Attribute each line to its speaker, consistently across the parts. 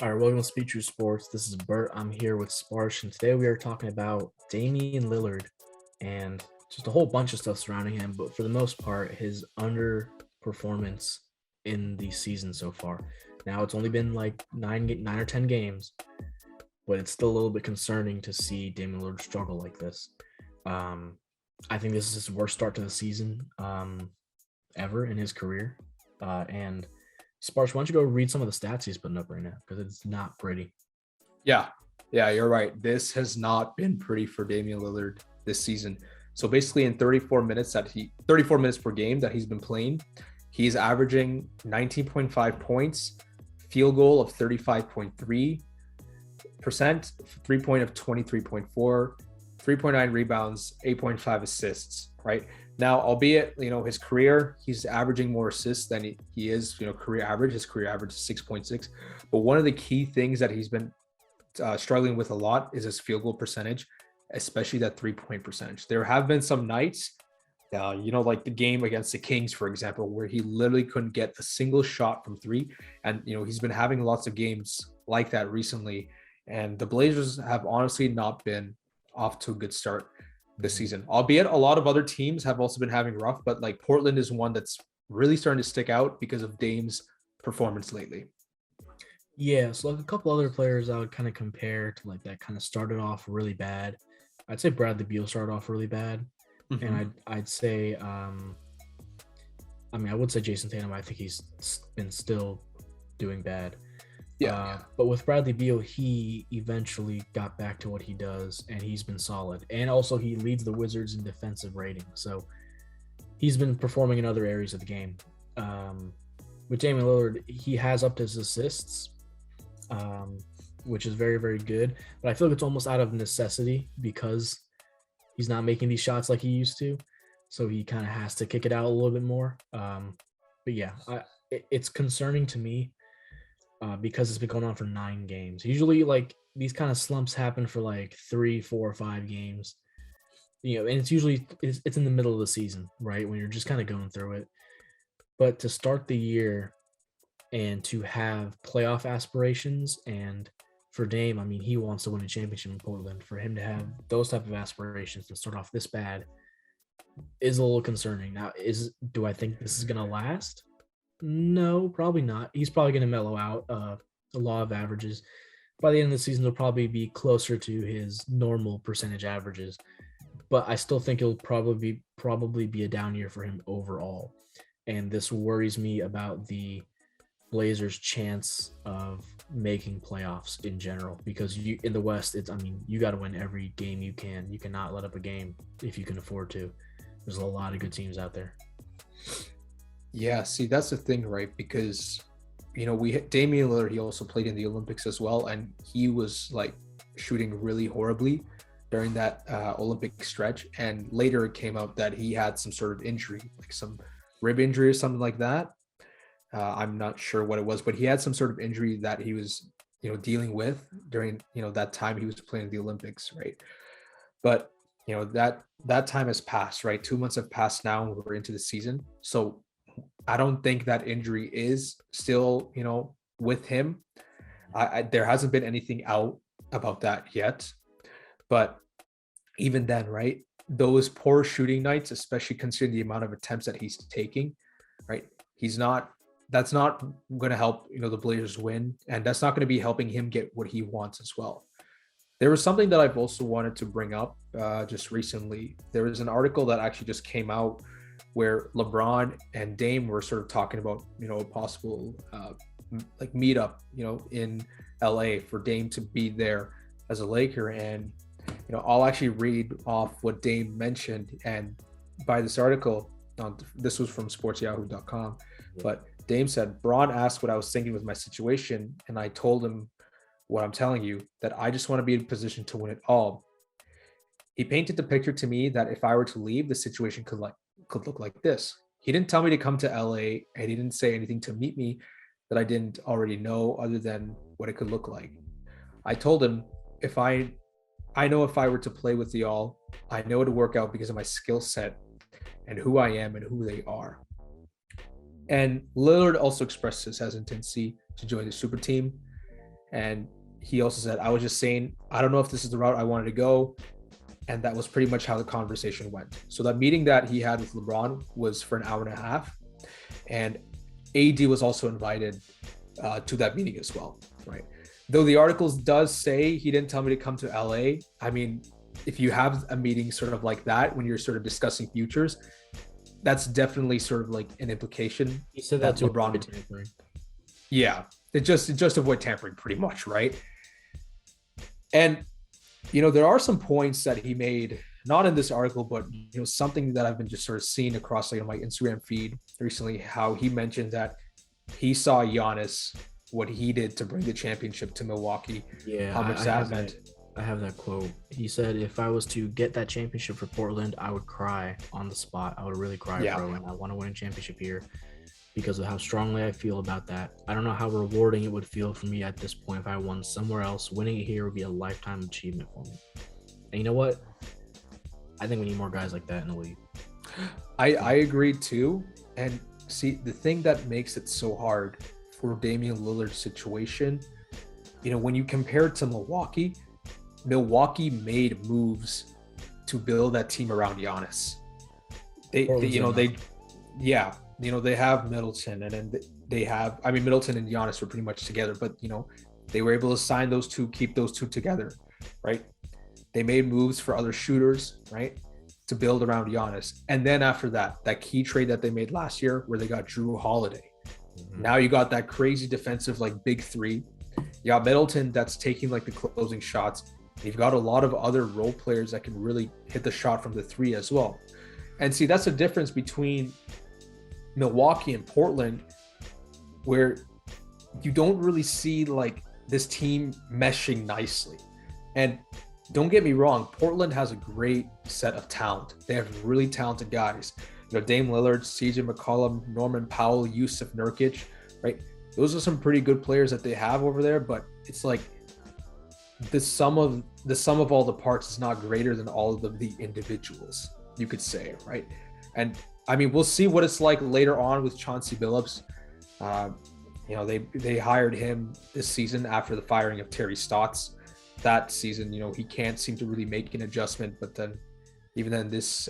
Speaker 1: All right, welcome to Speed True Sports. This is Bert. I'm here with Sparsh, and today we are talking about Damian Lillard and just a whole bunch of stuff surrounding him. But for the most part, his underperformance in the season so far. Now it's only been like nine or 10 games, but it's still a little bit concerning to see Damian Lillard struggle like this. Um, I think this is his worst start to the season ever in his career, and Sparsh, why don't you go read some of the stats he's putting up right now? Because it's not pretty.
Speaker 2: Yeah, you're right. This has not been pretty for Damian Lillard this season. So basically in 34 minutes per game that he's been playing, he's averaging 19.5 points, field goal of 35.3%, 3-point of 23.4, 3.9 rebounds, 8.5 assists, right? Now, albeit, his career, he's averaging more assists than he is, career average. His career average is 6.6. But one of the key things that he's been struggling with a lot is his field goal percentage, especially that 3-point percentage. There have been some nights, like the game against the Kings, for example, where he literally couldn't get a single shot from three. And, he's been having lots of games like that recently. And the Blazers have honestly not been off to a good start this season, albeit a lot of other teams have also been having rough, but like Portland is one that's really starting to stick out because of Dame's performance lately.
Speaker 1: Yeah, so like a couple other players I would kind of compare to like that kind of started off really bad. I'd say Bradley Beal started off really bad, and I'd say I would say Jason Tatum. I think he's been still doing bad. But with Bradley Beal, he eventually got back to what he does, and he's been solid. And also, he leads the Wizards in defensive rating, so he's been performing in other areas of the game. With Damian Lillard, he has upped his assists, which is very, very good. But I feel like it's almost out of necessity because he's not making these shots like he used to, so he kind of has to kick it out a little bit more. But yeah, it's concerning to me. Because it's been going on for 9 games. Usually, like these kind of slumps happen for like 3, 4, 5 games. And it's usually it's in the middle of the season, right? When you're just kind of going through it. But to start the year and to have playoff aspirations, and for Dame, I mean, he wants to win a championship in Portland. For him to have those type of aspirations and start off this bad is a little concerning. Now, do I think this is gonna last? No, probably not. He's probably going to mellow out the law of averages. By the end of the season, he'll probably be closer to his normal percentage averages. But I still think it'll probably be a down year for him overall. And this worries me about the Blazers' chance of making playoffs in general. Because in the West, you got to win every game you can. You cannot let up a game if you can afford to. There's a lot of good teams out there.
Speaker 2: Yeah, see, that's the thing, right? Because, Damian Lillard, he also played in the Olympics as well, and he was like shooting really horribly during that Olympic stretch. And later it came out that he had some sort of injury, like some rib injury or something like that. I'm not sure what it was, but he had some sort of injury that he was, dealing with during, that time he was playing the Olympics, right? But, that time has passed, right? 2 months have passed now, and we're into the season. So I don't think that injury is still, with him. There hasn't been anything out about that yet. But even then, right, those poor shooting nights, especially considering the amount of attempts that he's taking, right, that's not going to help, the Blazers win. And that's not going to be helping him get what he wants as well. There was something that I've also wanted to bring up just recently. There was an article that actually just came out where LeBron and Dame were sort of talking about, a possible like meetup, in LA for Dame to be there as a Laker. And, I'll actually read off what Dame mentioned. And by this article, this was from sportsyahoo.com, but Dame said, Bron asked what I was thinking with my situation, and I told him what I'm telling you, that I just want to be in a position to win it all. He painted the picture to me that if I were to leave, the situation could look like this. He didn't tell me to come to LA, and he didn't say anything to meet me that I didn't already know other than what it could look like. I told him I know if I were to play with y'all, I know it would work out because of my skill set and who I am and who they are. And Lillard also expressed his hesitancy to join the super team. And he also said, I was just saying, I don't know if this is the route I wanted to go. And that was pretty much how the conversation went. So that meeting that he had with LeBron was for an hour and a half. And AD was also invited to that meeting as well, right? Though the articles does say he didn't tell me to come to LA. I mean, if you have a meeting sort of like that when you're sort of discussing futures, that's definitely sort of like an implication.
Speaker 1: He said that to
Speaker 2: LeBron. Yeah, it just avoid tampering pretty much, right? And there are some points that he made, not in this article, but something that I've been just sort of seeing across my Instagram feed recently, how he mentioned that he saw Giannis, what he did to bring the championship to Milwaukee.
Speaker 1: Yeah,
Speaker 2: how much that meant.
Speaker 1: I have that quote. He said, if I was to get that championship for Portland, I would cry on the spot. I would really cry, bro. And I want to win a championship here because of how strongly I feel about that. I don't know how rewarding it would feel for me at this point if I won somewhere else. Winning it here would be a lifetime achievement for me. And you know what? I think we need more guys like that in the league.
Speaker 2: I agree too. And see, the thing that makes it so hard for Damian Lillard's situation, when you compare it to Milwaukee made moves to build that team around Giannis. They have Middleton, and then they have, Middleton and Giannis were pretty much together, but they were able to sign those two, keep those two together, right? They made moves for other shooters, right, to build around Giannis. And then after that key trade that they made last year where they got Drew Holiday. Mm-hmm. Now you got that crazy defensive big three. You got Middleton that's taking the closing shots. You've got a lot of other role players that can really hit the shot from the three as well. And see, that's the difference between Milwaukee and Portland, where you don't really see this team meshing nicely. And don't get me wrong, Portland has a great set of talent. They have really talented guys. Dame Lillard, CJ McCollum, Norman Powell, Yusuf Nurkic, right? Those are some pretty good players that they have over there, but it's the sum of all the parts is not greater than all of the individuals, you could say, right? And we'll see what it's like later on with Chauncey Billups. They hired him this season after the firing of Terry Stotts. That season, he can't seem to really make an adjustment, but then even then this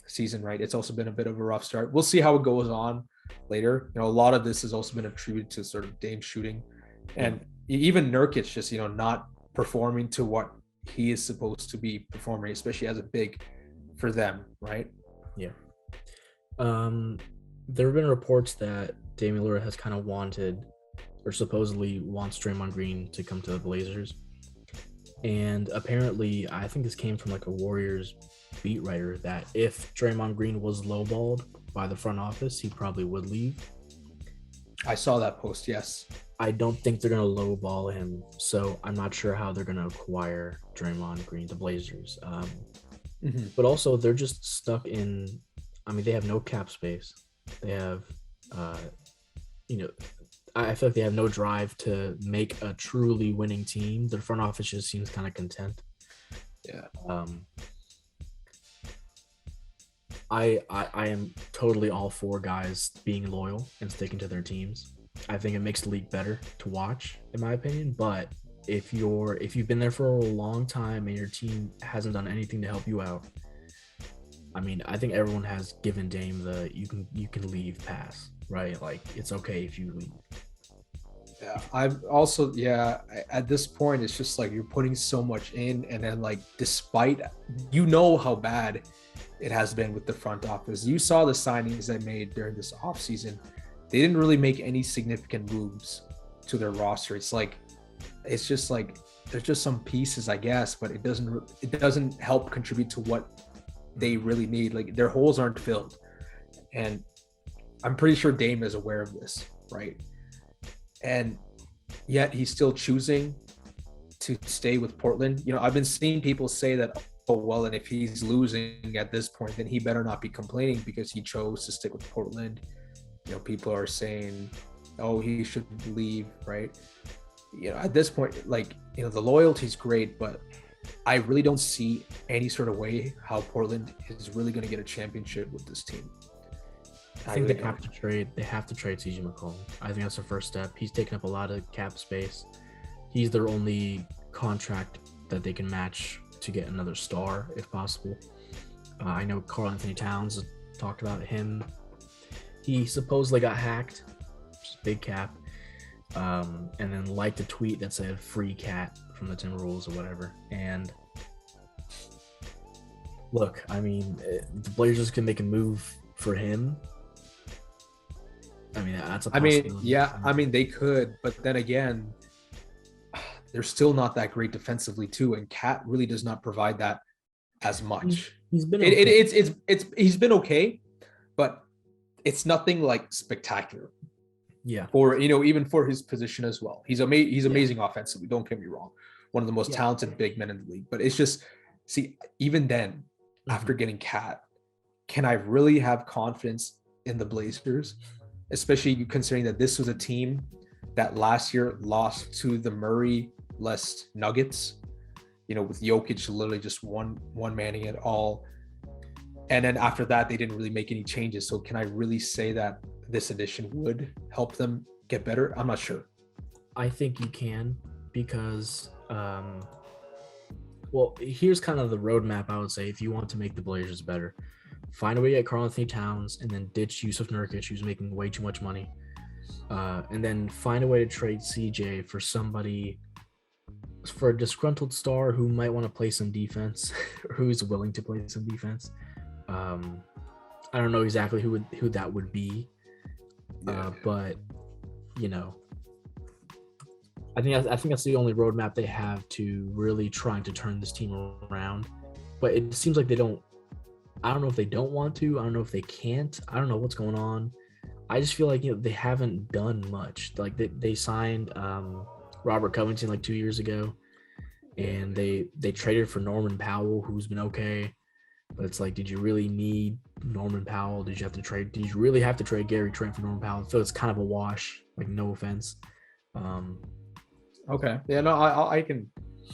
Speaker 2: season, right, it's also been a bit of a rough start. We'll see how it goes on later. A lot of this has also been attributed to sort of Dame shooting, and even Nurkic just not performing to what he is supposed to be performing, especially as a big for them, right?
Speaker 1: Yeah. There have been reports that Damian Lillard has kind of wanted, or supposedly wants, Draymond Green to come to the Blazers. And apparently, I think this came from a Warriors beat writer, that if Draymond Green was lowballed by the front office, he probably would leave.
Speaker 2: I saw that post, yes.
Speaker 1: I don't think they're going to lowball him, so I'm not sure how they're going to acquire Draymond Green, the Blazers. But also, they're just stuck in, they have no cap space. They have, I feel like they have no drive to make a truly winning team. Their front office just seems kind of content.
Speaker 2: Yeah.
Speaker 1: I am totally all for guys being loyal and sticking to their teams. I think it makes the league better to watch, in my opinion. But if you've been there for a long time and your team hasn't done anything to help you out, I think everyone has given Dame the you can leave pass, right? It's okay if you leave.
Speaker 2: Yeah, I've also, at this point, it's just you're putting so much in, and then despite, how bad it has been with the front office. You saw the signings they made during this offseason. They didn't really make any significant moves to their roster. It's just there's just some pieces, I guess, but it doesn't help contribute to what they really need. Their holes aren't filled. And I'm pretty sure Dame is aware of this, right? And yet he's still choosing to stay with Portland. I've been seeing people say that, oh, well, and if he's losing at this point, then he better not be complaining because he chose to stick with Portland. People are saying, oh, he should leave, right? At this point, the loyalty's great, but I really don't see any sort of way how Portland is really going to get a championship with this team.
Speaker 1: I think they have to trade CJ McCollum. I think that's the first step. He's taken up a lot of cap space. he's their only contract that they can match to get another star if possible. I know Karl Anthony Towns talked about him. He supposedly got hacked, which is big cap, and then liked a tweet that said "free cat" from the Timberwolves or whatever. And look, I mean, the Blazers can make a move for him. I mean, that's a possibility.
Speaker 2: I mean, yeah, I mean, they could, but then again, they're still not that great defensively too, and Cat really does not provide that as much.
Speaker 1: He's been okay.
Speaker 2: He's been okay, but it's nothing like spectacular.
Speaker 1: Yeah.
Speaker 2: For even for his position as well, he's amazing offensively. Don't get me wrong, one of the most talented big men in the league. But it's just, see, even then, after getting Cat, can I really have confidence in the Blazers, especially considering that this was a team that last year lost to the Murray-less Nuggets, with Jokic literally just one manning it all. And then after that, they didn't really make any changes. So can I really say that this addition would help them get better? I'm not sure.
Speaker 1: I think you can, because, well, here's kind of the roadmap, I would say, if you want to make the Blazers better. Find a way to get Karl Anthony Towns and then ditch Yusuf Nurkic, who's making way too much money. And then find a way to trade CJ for a disgruntled star who might want to play some defense, or who's willing to play some defense. I don't know exactly who that would be, but I think that's the only roadmap they have to really trying to turn this team around. But it seems like they don't. I don't know if they don't want to. I don't know if they can't. I don't know what's going on. I just feel like they haven't done much. Like they signed Robert Covington like 2 years ago, and they traded for Norman Powell, who's been okay. But it's like, did you really need Norman Powell? Did you really have to trade Gary Trent for Norman Powell? So it's kind of a wash. Like, no offense.
Speaker 2: Okay. Yeah. No. I can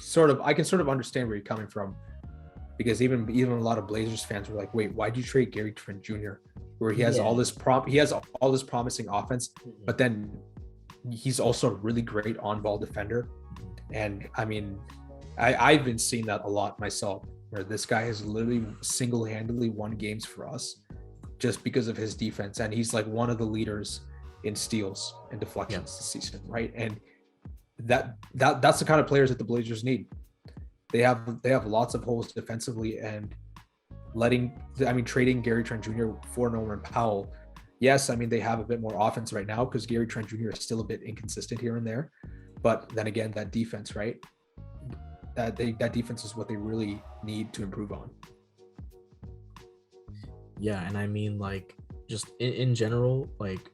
Speaker 2: sort of understand where you're coming from, because even a lot of Blazers fans were like, "Wait, why'd you trade Gary Trent Jr., where he has all this promising offense, but then he's also a really great on-ball defender?" And I mean, I've been seeing that a lot myself, where this guy has literally single-handedly won games for us just because of his defense, and he's like one of the leaders in steals and deflections this season, right? And that's the kind of players that the Blazers need. They have lots of holes defensively, and trading Gary Trent Jr. for Norman Powell. Yes, I mean, they have a bit more offense right now because Gary Trent Jr. is still a bit inconsistent here and there. But then again, that defense, right? That defense is what they really need to improve on.
Speaker 1: Yeah, and I mean, like, just in general, like,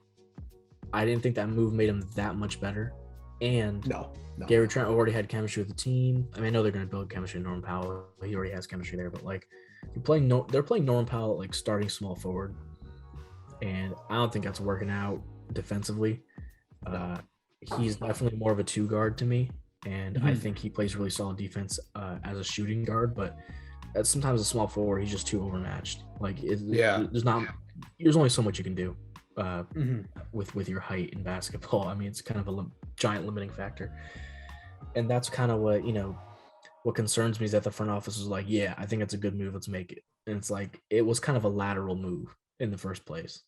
Speaker 1: I didn't think that move made him that much better. And
Speaker 2: no.
Speaker 1: Gary Trent already had chemistry with the team. I mean, I know they're going to build chemistry with Norman Powell. He already has chemistry there, but like, they're playing Norman Powell like starting small forward, and I don't think that's working out defensively. He's definitely more of a 2 guard to me, and I think he plays really solid defense as a shooting guard. But sometimes a small forward, he's just too overmatched. Like, there's only so much you can do with your height in basketball. I mean, it's kind of a giant limiting factor, and that's kind of what concerns me, is that the front office was like, yeah, I think it's a good move, let's make it. And it's like, it was kind of a lateral move in the first place,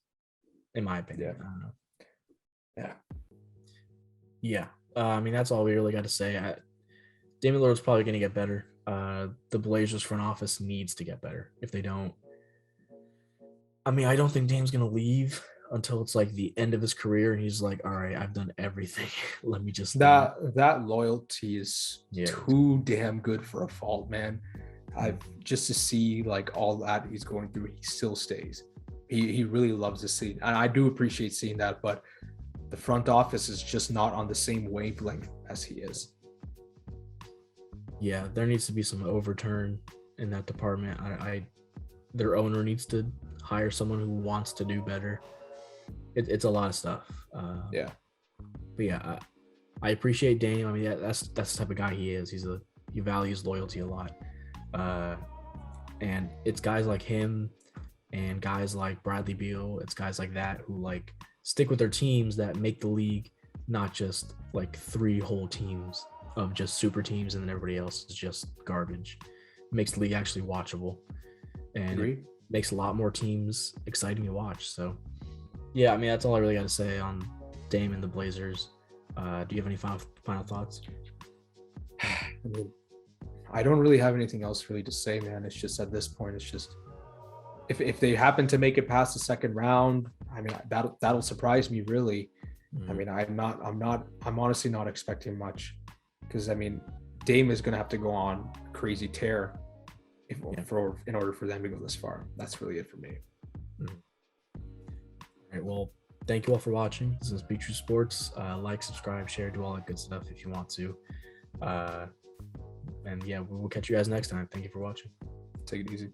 Speaker 1: in my opinion. I don't know. Yeah. I mean, that's all we really got to say. Damian Lillard's probably going to get better. The Blazers front office needs to get better. If they don't, I mean, I don't think Dame's going to leave until it's like the end of his career, and he's like, all right, I've done everything. Let me just
Speaker 2: that loyalty is too damn good for a fault, man. I've just to see like all that he's going through, he still stays. He really loves the scene, and I do appreciate seeing that, but the front office is just not on the same wavelength as he is.
Speaker 1: Yeah, there needs to be some overturn in that department. Their owner needs to hire someone who wants to do better. It's a lot of stuff. But yeah, I appreciate Dame. I mean, that's the type of guy he is. He values loyalty a lot. And it's guys like him and guys like Bradley Beal. It's guys like that who like stick with their teams that make the league, not just like 3 whole teams of just super teams, and then everybody else is just garbage. It makes the league actually watchable, and it makes a lot more teams exciting to watch. So, yeah, I mean, that's all I really got to say on Dame and the Blazers. Do you have any final thoughts?
Speaker 2: I mean, I don't really have anything else really to say, man. It's just at this point, it's just if they happen to make it past the second round, I mean, that'll surprise me really. I mean, I'm honestly not expecting much, because I mean, Dame is gonna have to go on a crazy tear in order for them to go this far. That's really it for me.
Speaker 1: All right, well, thank you all for watching. This is Be True Sports. Like, subscribe, share, do all that good stuff if you want to. And yeah, we'll catch you guys next time. Thank you for watching.
Speaker 2: Take it easy.